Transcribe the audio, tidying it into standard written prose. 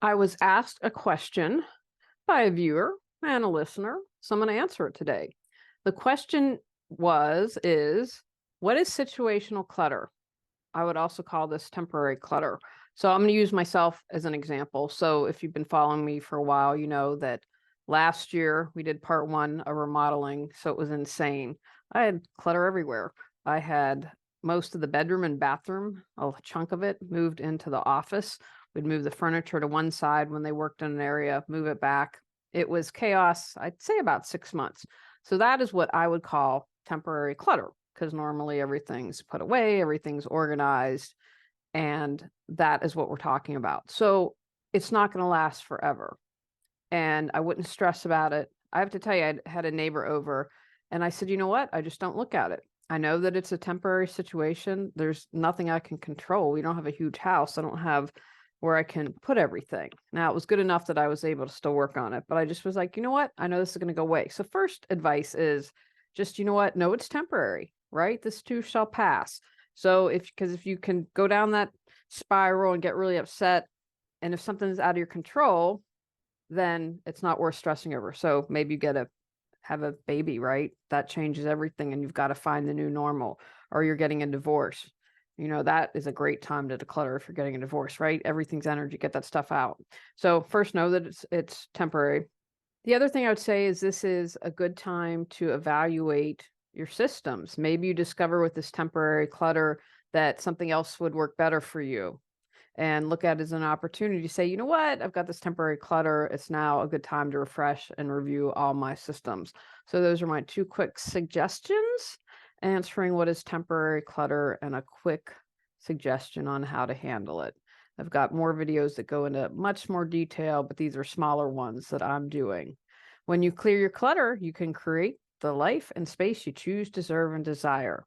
I was asked a question by a viewer and a listener, so I'm going to answer it today. The question is, what is situational clutter? I would also call this temporary clutter. So I'm going to use myself as an example. So if you've been following me for a while, you know that last year we did part one of remodeling. So it was insane. I had clutter everywhere. I had most of the bedroom and bathroom, a chunk of it moved into the office. We'd move the furniture to one side when they worked in an area, move it back. It was chaos, I'd say about 6 months. So that is what I would call temporary clutter, because normally everything's put away, everything's organized, and that is what we're talking about. So it's not going to last forever. And I wouldn't stress about it. I have to tell you, I had a neighbor over and I said, you know what? I just don't look at it. I know that it's a temporary situation. There's nothing I can control. We don't have a huge house. I don't have where I can put everything. Now, it was good enough that I was able to still work on it, but I just was like, you know what? I know this is going to go away. So first advice is just, you know what? No, it's temporary, right? This too shall pass. So because if you can go down that spiral and get really upset, and if something's out of your control, then it's not worth stressing over. So maybe you have a baby, right? That changes everything and you've got to find the new normal, or you're getting a divorce. You know, that is a great time to declutter if you're getting a divorce, right? Everything's energy, get that stuff out. So first know that it's temporary. The other thing I would say is this is a good time to evaluate your systems. Maybe you discover with this temporary clutter that something else would work better for you, and look at it as an opportunity to say, you know what, I've got this temporary clutter. It's now a good time to refresh and review all my systems. So those are my two quick suggestions, answering what is temporary clutter and a quick suggestion on how to handle it. I've got more videos that go into much more detail, but these are smaller ones that I'm doing. When you clear your clutter, you can create the life and space you choose, deserve, and desire.